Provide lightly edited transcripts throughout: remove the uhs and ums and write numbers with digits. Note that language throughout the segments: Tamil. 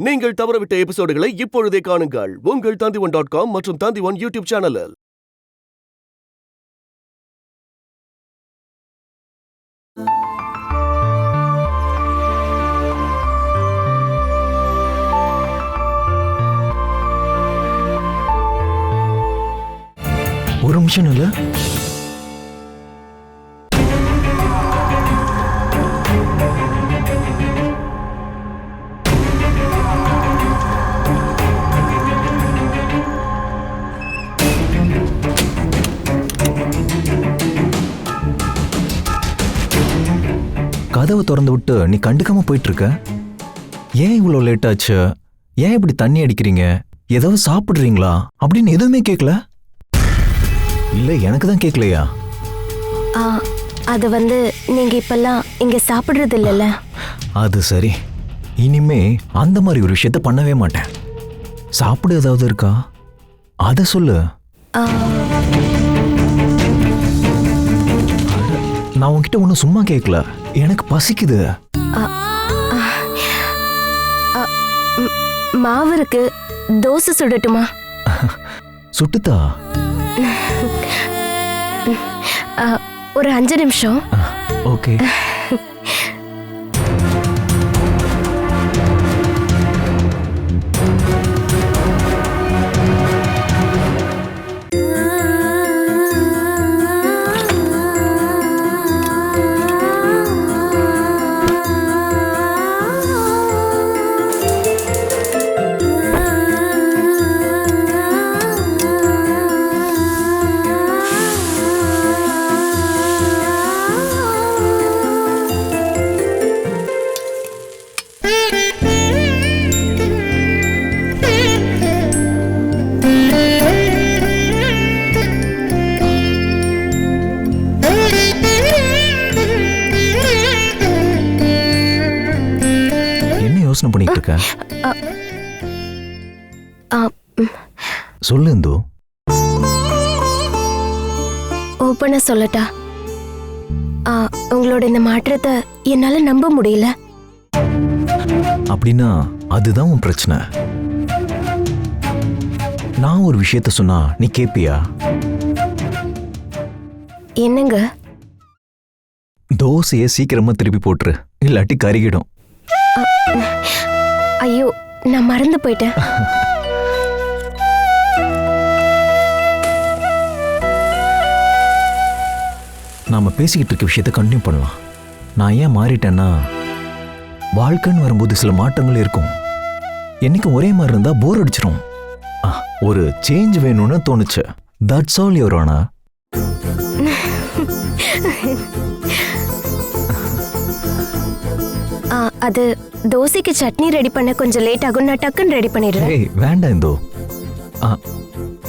நீங்கள் தவறவிட்ட எபிசோடுகளை இப்பொழுதே காணுங்கள் உங்கள் Tandivan.com மற்றும் Tandivan யூடியூப் சேனலில். ஒரு நிமிஷம் இல்ல, கதவை திறந்து விட்டு நீ கண்டுக்காம போயிட்டு இருக்க. ஏன் இவ்வளோ லேட் ஆச்சு? ஏன் இப்படி தண்ணி அடிக்கிறீங்க? ஏதாவது சாப்பிடுறீங்களா அப்படின்னு எதுவுமே கேட்கல. இல்ல எனக்கு தான் கேட்கலையா? அது நீங்க இப்பெல்லாம் இங்க சாப்பிடுறது இல்லைல்ல. அது சரி, இனிமே அந்த மாதிரி ஒரு விஷயத்த பண்ணவே மாட்டேன். சாப்பிட ஏதாவது இருக்கா அத சொல்லு. நான் உன்கிட்ட ஒன்னும் சும்மா கேட்கல, எனக்கு பசிக்குது. மாவு இருக்கு, தோசை சுடட்டுமா? சுட்டுதா? ஒரு 5 நிமிஷம். ஓகே. யோசனை பண்ணிட்டு இருக்க? சொல்லு இந்து. ஓப்பனா சொல்லட்டா, உங்களோட இந்த மாற்றத்தை என்னால நம்ப முடியல. அப்படின்னா அதுதான் உன் பிரச்சனை. நான் ஒரு விஷயத்த சொன்னா நீ கேப்பியா? என்னங்க? தோசையை சீக்கிரமா திருப்பி போட்டுரு, இல்லாட்டி கருகிடும். ஐயோ, நான் மறந்து போயிட்டேன். நாம பேசிக்கிட்டு இருக்க விஷயத்தை கண்டினியூ பண்ணலாம். நான் ஏன் மாறிட்டேன்னா, வாழ்க்கைன்னு வரும்போது சில மாற்றங்கள் இருக்கும். என்னைக்கும் ஒரே மாதிரி இருந்தா போர் அடிச்சிடும். ஒரு சேஞ்ச் வேணும்னு தோணுச்சு. That's all your honour. அது தோசைக்கு சட்னி ரெடி பண்ண கொஞ்சம் லேட் ஆகும், நான் டக்குன்னு ரெடி பண்ணிடுறேன். ஏய் வேண்டாம் இந்தோ.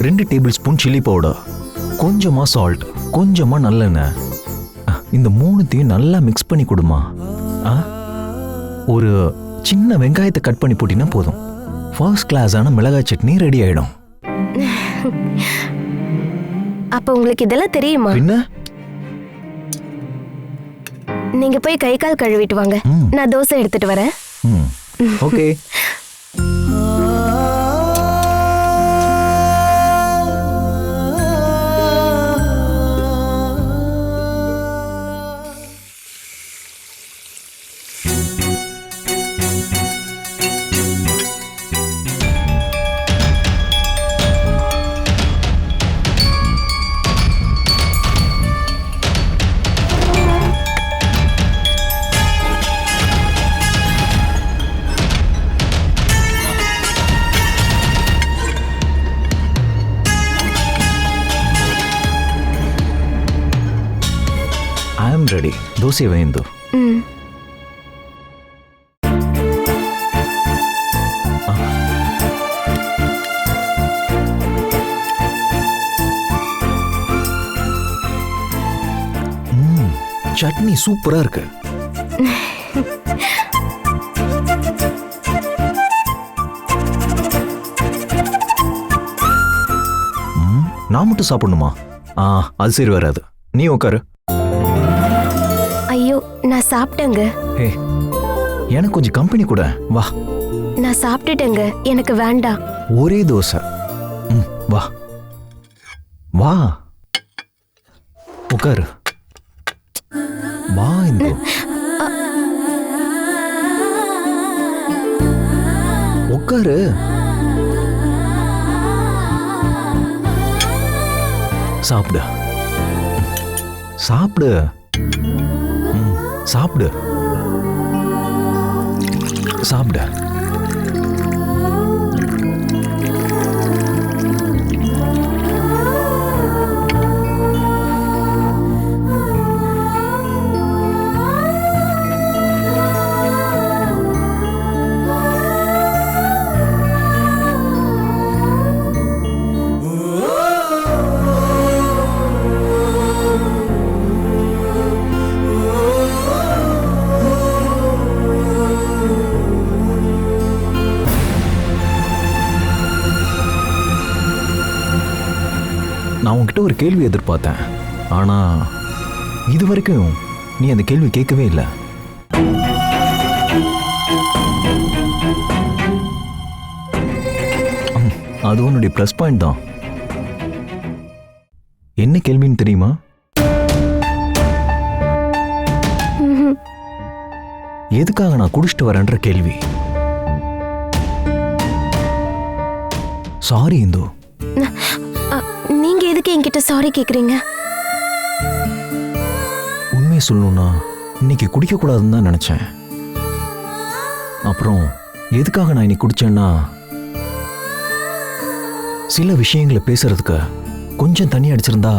2 டேபிள் ஸ்பூன் சில்லி பவுடர், கொஞ்சமா சால்ட், கொஞ்சமா நல்லெண்ணெய், இந்த 3த்தையும் நல்லா மிக்ஸ் பண்ணி கொடுமா. ஒரு சின்ன வெங்காயத்தை கட் பண்ணி போட்டினா போதும். ஃபர்ஸ்ட் கிளாஸான மிளகாய் சட்னி ரெடி ஆயிடும். அப்ப உங்களுக்கு இதெல்லாம் தெரியுமா? என்ன? நீங்க போய் கை கால் கழுவிட்டு வாங்க, நான் தோசை எடுத்துட்டு வரேன். Okay. I am ready. Dosa வேந்து. சட்னி சூப்பரா இருக்கு. நான் மட்டும் சாப்பிடணுமா? அது சரி வராது. நீ உட்காரு. ஐயோ, நான் சாப்பிட்டேங்க. எனக்கு கொஞ்சம் கம்பெனி கூட வா. நான் சாப்பிட்டுட்டேங்க, எனக்கு வேண்டாம். ஒரே தோசை. வா வா உட்காரு. வா இந்து. உட்காரு. சாப்பிடு சாப்பிடு. சாப்பிடு சாப்பிடு. நான் உன்கிட்ட ஒரு கேள்வி எதிர்பார்த்தேன், ஆனா இது வரைக்கும் நீ அந்த கேள்வி கேட்கவே இல்லை. அது உன்னுடைய ப்ளஸ் பாயிண்ட் தான். என்ன கேள்வின்னு தெரியுமா? எதுக்காக நான் குடிச்சிட்டு வரேன்ற கேள்வி. சாரி இந்து. நீங்க எதுக்கு என்கிட்ட சாரி கேக்குறீங்க? உண்மையை சொல்லணும்னா இன்னைக்கு குடிக்க கூடாதுன்னு தான் நினைச்சேன். அப்புறம் எதுக்காக நான் இன்னைக்கு குடிச்சேன்னா, சில விஷயங்களை பேசுறதுக்கு கொஞ்சம் தண்ணி அடிச்சிருந்தா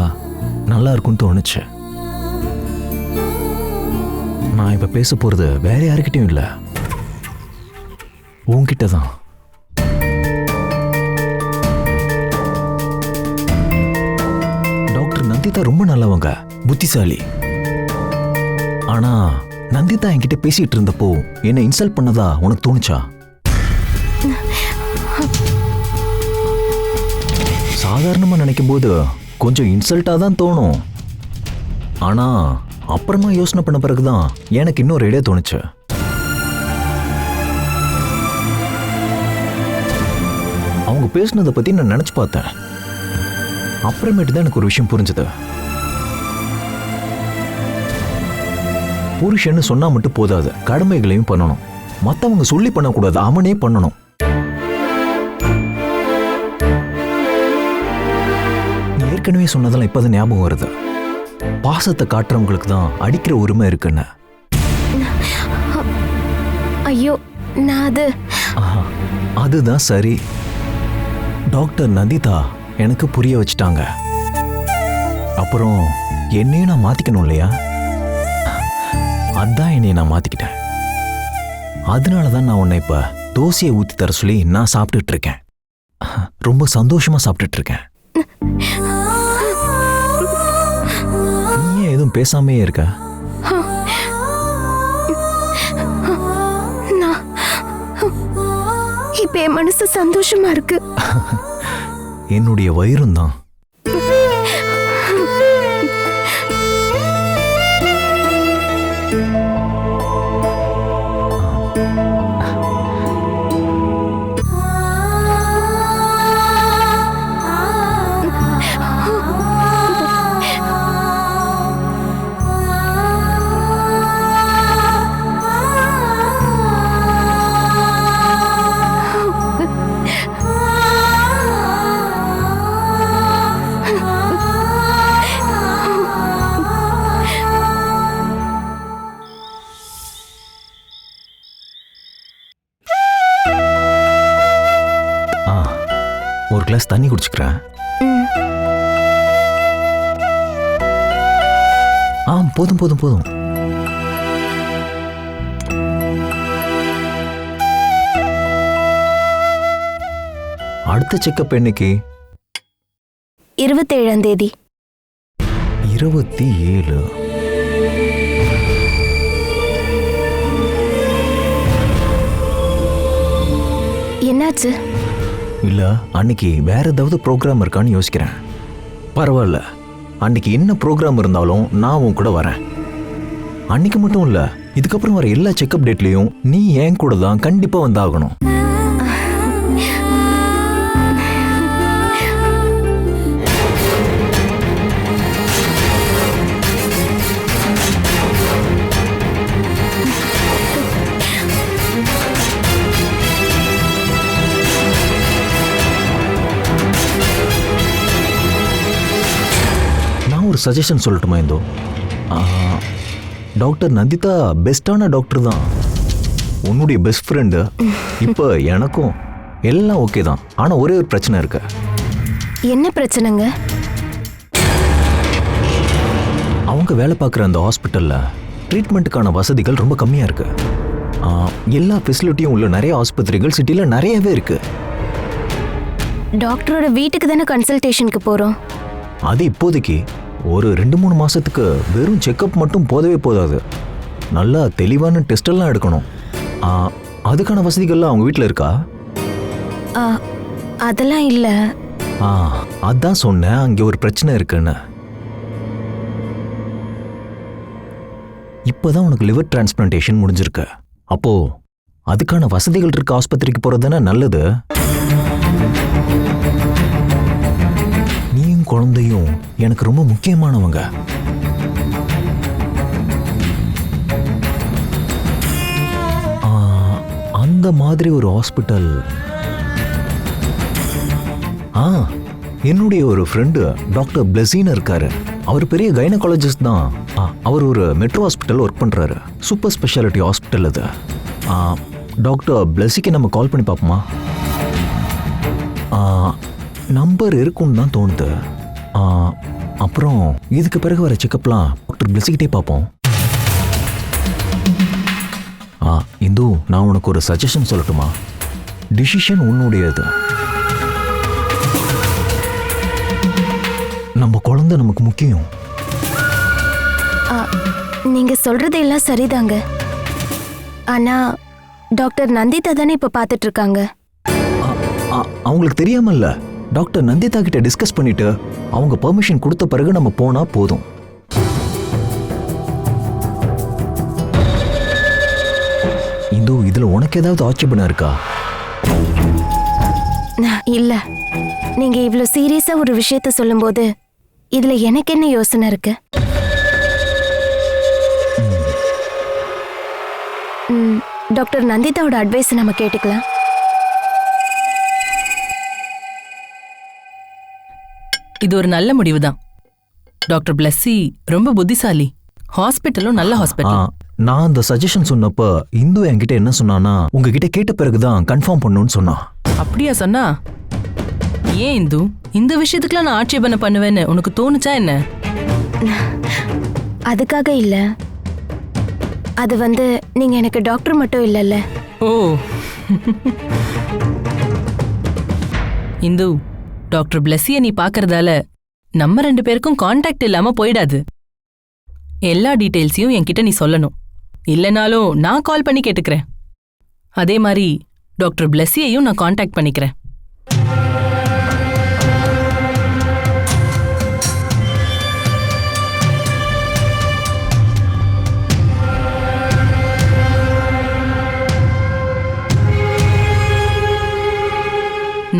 நல்லா இருக்கும்னு தோணுச்சு. நான் இப்ப பேச போறது வேற யாருக்கிட்டையும் இல்லை, உன்கிட்ட தான். நந்திதா ரொம்ப நல்லவங்க, புத்திசாலி. ஆனா நந்திதா என்கிட்ட பேசிட்டு இருந்தப்போ என்ன இன்சல்ட் பண்ணதா உனக்கு தோணுச்சா? சாதாரணமா நினைக்கும் போது கொஞ்சம் இன்சல்ட்டா தான் தோணும். ஆனா அப்புறமா யோசனை பண்ண பிறகுதான் எனக்கு இன்னொரு ஐடியா தோணுச்சு. அவங்க பேசுனதை பத்தி நான் நினைச்சு பார்த்தேன். அப்புறமேட்டு தான் எனக்கு ஒரு விஷயம் புரிஞ்சது. புருஷன்னு சொன்னா மட்டும் போதாது, கடமைகளையும் பண்ணணும். மத்தவங்க சொல்லி பண்ணக்கூடாது, அவனே பண்ணணும். நீ ஏற்கனவே சொன்னதெல்லாம் இப்பதான் ஞாபகம் வருது. பாசத்தை காட்டுறவங்களுக்கு தான் அடிக்கிற உரிமை இருக்குன்னு. ஐயோ, நான் அதுதான் சரி. டாக்டர் நந்திதா எனக்கு புரிய வச்சுட்டாங்க. அப்புறம் என்னையும் நான் மாத்திக்கணும் இல்லையா? அதான் என்னைய நான் மாத்திக்கிட்டேன். அதனாலதான் நான் உன்னை இப்ப தோசையை ஊத்தி தர சொல்லி நான் சாப்பிட்டுட்டு இருக்கேன். ரொம்ப சந்தோஷமா சாப்பிட்டுட்டு இருக்கேன். நீ எதுவும் பேசாமே இருக்க? இப்ப என் மனசு சந்தோஷமா இருக்கு. என்னுடைய வயிறும் தான். ஒரு கிளாஸ் தண்ணி குடிச்சுக்கிறேன். போதும் போதும் போதும். அடுத்த செக்கப் என்னைக்கு? 27ஆம் தேதி. 27. என்னாச்சு? இல்ல, அன்னைக்கு வேற ஏதாவது ப்ரோக்ராம் இருக்கான்னு யோசிக்கிறேன். பரவாயில்ல, அன்னைக்கு என்ன ப்ரோக்ராம் இருந்தாலும் நான் உன் கூட வரேன். அன்னைக்கு மட்டும் இல்ல, இதுக்கப்புறம் வர எல்லா செக்கப் டேட்லயும் நீ என் கூட தான் கண்டிப்பா வந்தாகணும். சஜஷன் சொல்லட்டுமா இந்தோ? டாக்டர் நந்திதா பெஸ்டான டாக்டர் தான், உன்னுடைய பெஸ்ட் ஃப்ரெண்டு. இப்போ எனக்கும் எல்லாம் ஓகே தான். ஆனால் ஒரே ஒரு பிரச்சனை இருக்கு. என்ன பிரச்சனைங்க? அவங்க வேலை பார்க்குற அந்த ஹாஸ்பிட்டலில் ட்ரீட்மெண்ட்டுக்கான வசதிகள் ரொம்ப கம்மியாக இருக்கு. எல்லா ஃபெசிலிட்டியும் உள்ள நிறைய ஆஸ்பத்திரிகள் சிட்டியில் நிறையவே இருக்கு. டாக்டரோட வீட்டுக்கு தானே கன்சல்டேஷனுக்கு போறோம். அது இப்போதைக்கு ஒரு 2-3 மாசத்துக்கு வெறும் செக்கப் மட்டும் போதவே போதாது. நல்லா தெளிவான டெஸ்ட் எல்லாம் எடுக்கணும். அதுக்கான வசதிகள்லாம் அவங்க வீட்டில் இருக்கா? அதெல்லாம் இல்ல. அதான் சொன்னேன் அங்கே ஒரு பிரச்சனை இருக்குன்னு. இப்போதான் உனக்கு லிவர் டிரான்ஸ்பிளான்டேஷன் முடிஞ்சிருக்கு. அப்போ அதுக்கான வசதிகள் இருக்க ஆஸ்பத்திரிக்கு போறது தானே நல்லது. நீயும் குழந்தையும் எனக்கு ரொம்ப முக்கியமானவங்க. அந்த மாதிரி ஒரு ஹாஸ்பிட்டல். என்னுடைய ஒரு ஃப்ரெண்டு டாக்டர் பிளஸின்னு இருக்காரு. அவர் பெரிய கைனகாலஜிஸ்ட் தான். அவர் ஒரு மெட்ரோ ஹாஸ்பிட்டல் ஒர்க் பண்றாரு. சூப்பர் ஸ்பெஷாலிட்டி ஹாஸ்பிட்டல் அது. டாக்டர் பிளஸிக்கு நம்ம கால் பண்ணி பார்ப்போமா? நம்பர் இருக்குன்னு தான் தோணுது. அப்புறம் இதுக்கு பிறகு வர செக்கப்லாம் டாக்டர் பிளஸிக்கிட்டே பார்ப்போம். இந்து, நான் உனக்கு ஒரு சஜஷன் சொல்லட்டுமா? டிசிஷன் உன்னுடையது. நம்ம குழந்தை நமக்கு முக்கியம். நீங்க சொல்றது எல்லாம் சரிதாங்க. ஆனா டாக்டர் நந்திதா தானே இப்ப பாத்துட்டு இருக்காங்க. அவங்களுக்கு தெரியாமல்ல. டாக்டர் நந்திதா கிட்ட டிஸ்கஸ் பண்ணிட்டு அவங்க பெர்மிஷன் கொடுத்த பிறகு நம்ம போனா போதும். இந்து, இதுல உனக்கு ஏதாவது ஆட்சேபணம் இருக்கா? இல்ல. நீங்க இவ்ளோ சீரியஸா ஒரு விஷயத்த சொல்லும்போது இதுல எனக்கு என்ன யோசனை இருக்கு? டாக்டர் நந்திதாவோட அட்வைஸ் நம்ம கேட்டுக்கலாம். இது ஒரு நல்ல முடிவுதான். டாக்டர் பிளஸ்ஸி ரொம்ப புத்திசாலி. ஹாஸ்பிட்டலும் நல்ல ஹாஸ்பிட்டல். நான் அந்த சஜஷன் சொன்னப்ப இந்து என்கிட்ட என்ன சொன்னானா, உங்ககிட்ட கேட்ட பிறகுதான் கன்ஃபார்ம் பண்ணணும்னு சொன்னா. அப்படியா சொன்னா? ஏன் இந்து, இந்த விஷயத்துக்குலாம் நான் ஆட்சேபனை பண்ணுவேன்னு உனக்கு தோணுச்சா என்ன? அதுக்காக இல்ல. அது நீங்க எனக்கு டாக்டர் மட்டும் இல்லல்ல. ஓ இந்து, டாக்டர் பிளஸ்ஸிய நீ பாக்குறதால நம்ம 2 பேருக்கும் கான்டாக்ட் இல்லாம போயிடாது. எல்லா டீட்டெயில்ஸையும் என்கிட்ட நீ சொல்லணும். இல்லைனாலும் நான் கால் பண்ணி கேட்டுக்கிறேன். அதே மாதிரி டாக்டர் பிளஸ்ஸியையும் நான் கான்டாக்ட் பண்ணிக்கிறேன்.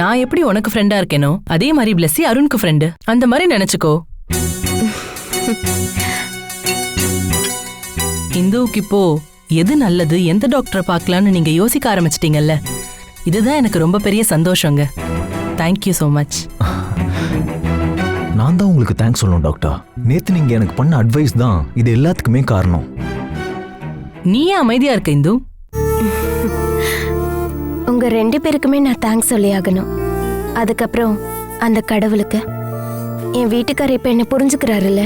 நான் எப்படி உனக்கு ஃப்ரெண்டா இருக்கேனோ அதே மாதிரி பிளஸ்ஸி அருணுக்கு ஃப்ரெண்டு. அந்த மாதிரி நினைச்சுக்கோ. இந்துவுக்கு இப்போ எது நல்லது, எந்த டாக்டரை பார்க்கலான்னு நீங்க யோசிக்க ஆரம்பிச்சிட்டீங்கல்ல, இதுதான் எனக்கு ரொம்ப பெரிய சந்தோஷங்க. Thank you so much. நான் தான் உங்களுக்கு தேங்க்ஸ் சொல்லணும் டாக்டர். நேத்து நீங்க எனக்கு பண்ண அட்வைஸ் தான் இது எல்லாத்துக்குமே காரணம். நீ ஏன் அமைதியா இருக்க இந்து? உங்க 2 பேருக்குமே நான் தேங்க்ஸ் சொல்லி ஆகணும். அதுக்கப்புறம் அந்த கடவுளுக்கு. என் வீட்டுக்காரர் இப்ப என்ன புரிஞ்சுக்கிறாருல்ல.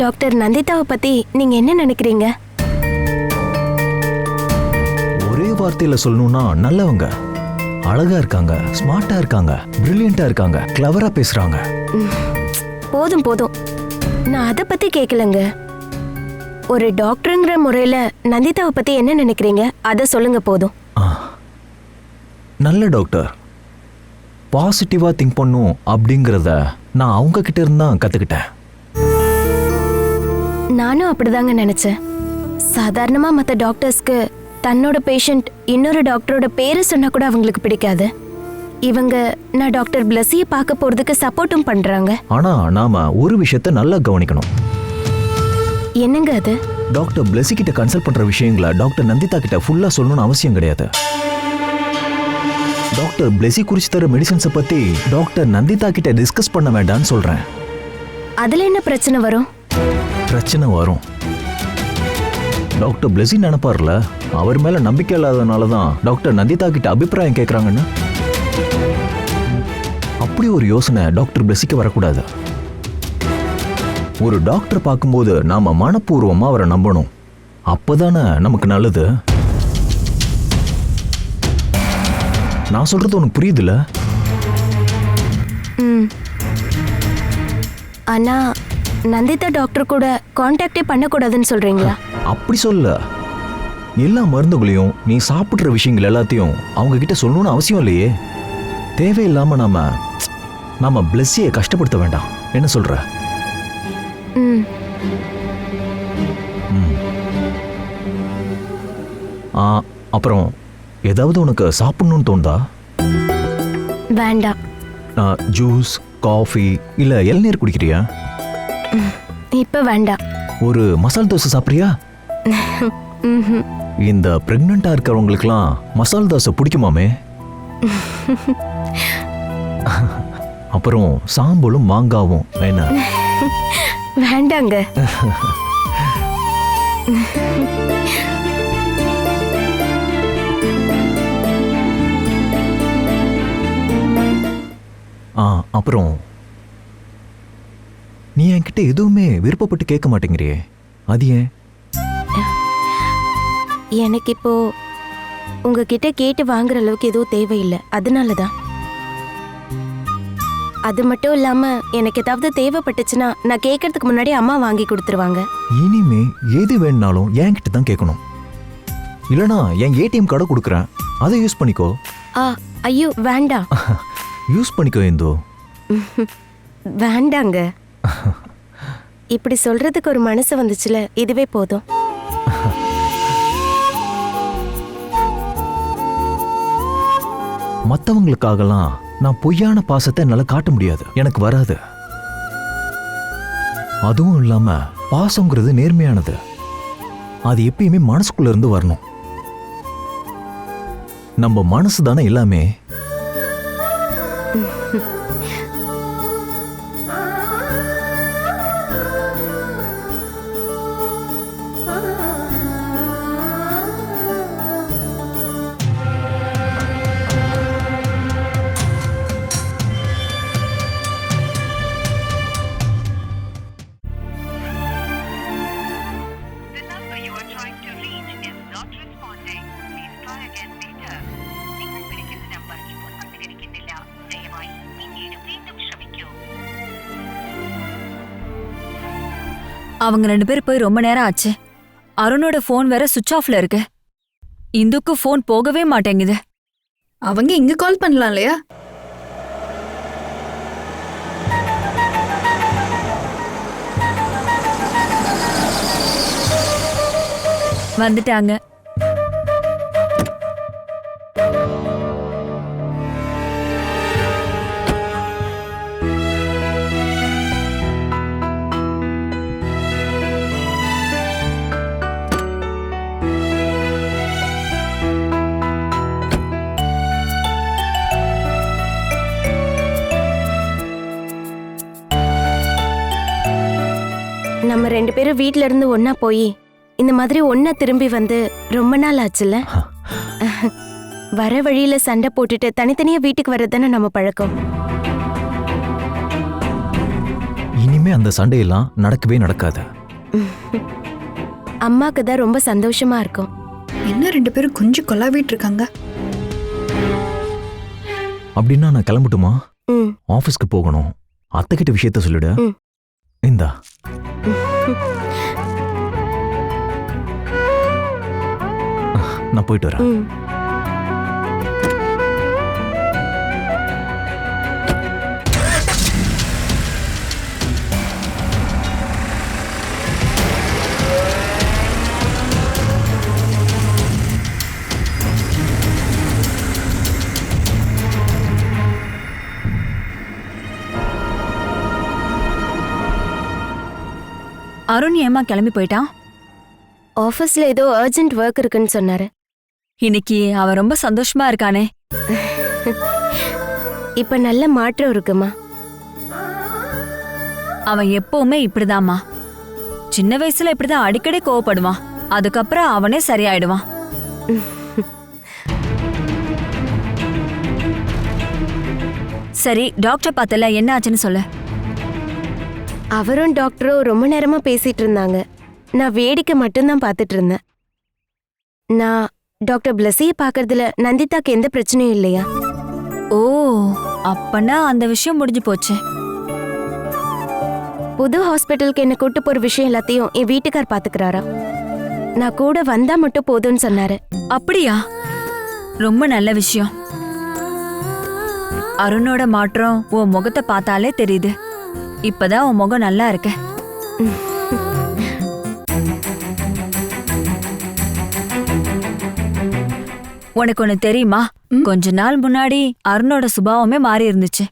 டாக்டர் நந்திதாவை பத்தி நீங்க என்ன நினைக்கிறீங்க? ஒரே வார்த்தையில சொல்லணும்னா நல்லவங்க. அழகா இருக்காங்க, ஸ்மார்ட்டா இருக்காங்க, பிரில்லியண்டா இருக்காங்க, கிளவரா பேசுறாங்க. போதும் போதும், நான் அதை பத்தி கேட்கலங்க. ஒரு டாக்டருங்கிற முறையில நந்திதாவை பத்தி என்ன நினைக்கிறீங்க அதை சொல்லுங்க போதும். நல்ல டாக்டர். பாசிட்டிவா திங்க் பண்ணும் அப்படிங்கறத நான் அவங்க கிட்ட இருந்தா கத்துக்கிட்டேன். நானும் அப்படிதாங்க நினைச்சேன். சாதாரணமா மற்ற டாக்டர்ஸ்க்கு தன்னோட பேஷண்ட் இன்னொரு டாக்டரோட பேரை சொன்னா கூட அவங்களுக்கு பிடிக்காது. இவங்க நான் டாக்டர் பிளஸியை பார்க்க போறதுக்கு சப்போர்ட்டும் பண்றாங்க. ஆனா நாம ஒரு விஷயத்த நல்லா கவனிக்கணும். என்னங்க அது? டாக்டர் பிளஸி கிட்ட கன்சல்ட் பண்ற விஷயங்களை டாக்டர் நந்திதா கிட்ட ஃபுல்லா சொல்லணும்னு அவசியம் கிடையாது. டாக்டர் பிளஸி குறிச்சு தர மெடிசன்ஸை பத்தி டாக்டர் நந்திதா கிட்ட டிஸ்கஸ் பண்ண வேண்டாம்னு சொல்றேன். அதுல என்ன பிரச்சனை வரும்? பிரச்சனை வரும். டாக்டர் பிளஸி நினைப்பார்ல, அவர் மேல நம்பிக்கை இல்லாதனால தான் டாக்டர் நந்திதா கிட்ட அபிப்பிராயம் கேட்கறாங்கன்னு. அப்படி ஒரு யோசனை டாக்டர் பிளஸிக்கு வரக்கூடாது. ஒரு டாக்டர் பார்க்கும்போது நாம மனப்பூர்வமா அவரை நம்பணும். அப்பதானே நமக்கு நல்லது. நான் சொல்றது உனக்கு புரியுதுல? ஆனா நந்திதா டாக்டர் கூட கான்டாக்டே பண்ணக்கூடாதுன்னு சொல்றீங்களா? அப்படி சொல்ல. எல்லா மருந்துகளையும் நீ சாப்பிட்ற விஷயங்கள் எல்லாத்தையும் அவங்க கிட்ட சொல்லணும்னு அவசியம் இல்லையே. தேவையில்லாம நாம பிளஸியை கஷ்டப்படுத்த வேண்டாம். என்ன சொல்ற? ம். அப்புறம் ஏதாவது உனக்கு சாப்பிடணும்னு தோணுதா? வேண்டாம். ஜூஸ், காஃபி இல்ல இளநீர் குடிக்கிறியா? இப்ப வேண்டாம். ஒரு மசால் தோசை சாப்பிட்றியா? இந்த பிரெக்னண்டா இருக்கிறவங்களுக்குலாம் மசால் தோசை பிடிக்குமாமே. அப்புறம் சாம்பலும் மாங்காவும் என்ன? வேண்டாங்க. அப்புறம் நீ என்கிட்ட எதுவுமே விருப்பப்பட்டு கேட்க மாட்டேங்கிறியே, அது ஏன்? எனக்கு இப்போ உங்ககிட்ட கேட்டு வாங்குற அளவுக்கு எதுவும் தேவையில்லை, அதனாலதான். அது மட்டும் இல்லாம எனக்கு ஏதாவது தேவைப்பட்டுச்சுன்னா நான் கேட்கறதுக்கு முன்னாடி அம்மா வாங்கி கொடுத்துருவாங்க. இனிமே எது வேணுனாலும் என்கிட்ட தான் கேட்கணும். இல்லனா என் ஏடிஎம் கார்டை கொடுக்குறேன், அதை யூஸ் பண்ணிக்கோ. ஐயோ வேண்டாம். யூஸ் பண்ணிக்கோ இந்தோ. வேண்டாங்க. இப்படி சொல்றதுக்கு ஒரு மனசு வந்துச்சுல, இதுவே போதும். மற்றவங்களுக்காகலாம் நான் பொய்யான பாசத்தை என்னால காட்ட முடியாது, எனக்கு வராது. அதுவும் இல்லாம பாசங்கிறது நேர்மையானது. அது எப்பயுமே மனசுக்குள்ள இருந்து வரணும். நம்ம மனசு தானே எல்லாமே. அவங்க 2 பேர் போய் ரொம்ப நேரம் ஆச்சு. அருணோட போன் வேற சுவிட்ச் ஆஃப்ல இருக்கு. இந்துக்கு போன் போகவே மாட்டேங்குது. அவங்க இங்க கால் பண்ணலாம் இல்லையா? வந்துட்டாங்க. நம்ம 2 பேரும் வீட்ல இருந்து ஒன்னா போய் இந்த மாதிரி ஒன்னா திரும்பி வந்து ரொம்ப நாள் ஆச்சுல்ல. வர வழியில சண்டை போட்டுட்டு தனித்தனியா வீட்டுக்கு வர்றதுதானே நம்ம பழக்கம். இனிமே அந்த சண்டையெல்லாம் நடக்கவே நடக்காது. அம்மாக்கு தான் ரொம்ப சந்தோஷமா இருக்கும். என்ன 2 பேரும் கொஞ்சம் கொல்லாவிட்டு இருக்காங்க. அப்படின்னா நான் கிளம்பட்டுமா? ம். ஆபீஸ்க்கு போகணும். அத்தை கிட்ட விஷயத்த சொல்லிடு. இந்தா. நான் போயிட்டு வரேன். ம். அருண் ஏமா கிளம்பி போயிட்டான்? ஆஃபீஸ்ல ஏதோ அர்ஜென்ட் ஒர்க் இருக்குன்னு சொன்னாரு. இன்னைக்கு அவன் ரொம்ப சந்தோஷமா இருக்கானே. இப்ப நல்ல மாற்றம் இருக்குமா? அவன் எப்பவுமே இப்படிதாம்மா. சின்ன வயசுல இப்படிதான் அடிக்கடி கோவப்படுவான். அதுக்கப்புறம் அவனே சரியாயிடுவான். சரி, டாக்டர் பார்த்தல, என்ன ஆச்சுன்னு சொல்லு. அவரும் டாக்டரும் ரொம்ப நேரமா பேசிட்டு இருந்தாங்க. நான் வேடிக்கை மட்டும்தான் பார்த்துட்டு இருந்தேன். நான் டாக்டர் பிளஸியை பார்க்கறதுல நந்திதாக்கு எந்த பிரச்சனையும் இல்லையா? ஓ, அப்பனா அந்த விஷயம் முடிஞ்சு போச்சு. புது ஹாஸ்பிட்டலுக்கு என்ன கூட்டு போற விஷயம் எல்லாத்தையும் என் வீட்டுக்கார் பாத்துக்கிறாரா. நான் கூட வந்தா மட்டும் போதும்னு சொன்னாரு. அப்படியா? ரொம்ப நல்ல விஷயம். அருணோட மாற்றம் உன் முகத்தை பார்த்தாலே தெரியுது. இப்பதான் உன் முகம் நல்லா இருக்க. உனக்கு ஒண்ணு தெரியுமா? கொஞ்ச நாள் முன்னாடி அருணோட சுபாவமே மாறி இருந்துச்சு.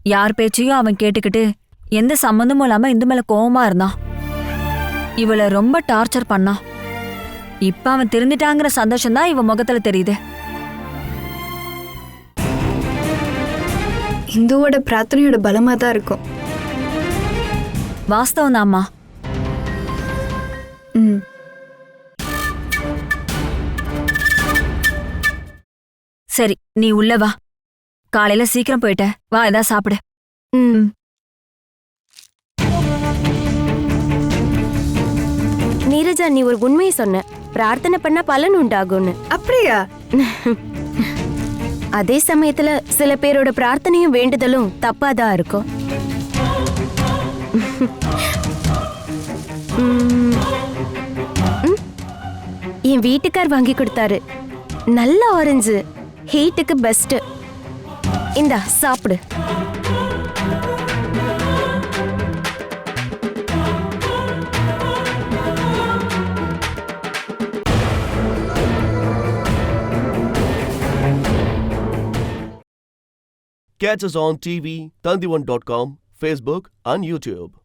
யார் பேச்சையும் அவன் கேட்டுக்கிட்டு எந்த சம்மந்தமும் இல்லாம இந்து மேல கோவமா இருந்தான். இவளை ரொம்ப டார்ச்சர் பண்ணான். இப்ப அவன் திருந்திட்டாங்கிற சந்தோஷம் தான் இவன் முகத்துல தெரியுது. இந்துவோட பிரார்த்தனையோட பலமா தான் இருக்கும். வாஸ்தவம் தாம்மா. ம். சரி, நீ உள்ள வா. காலையில சீக்கிரம் போயிட்ட. வா, ஏதாவது சாப்பிடு. ம். நீரஜா, நீ ஒரு உண்மையை சொன்ன. பிரார்த்தனை பண்ணா பலன் உண்டாகும்னு. அப்படியா? அதே சமயத்துல சில பேரோட பிரார்த்தனையும் வேண்டுதலும் தப்பாதான் இருக்கும். என் வீட்டுக்கார் வாங்கி கொடுத்தாரு. நல்ல ஆரஞ்சு, ஹீட்டுக்கு பெஸ்ட். இந்தா சாப்பிடு. Catch us on TV, Tandivan.com, Facebook and YouTube.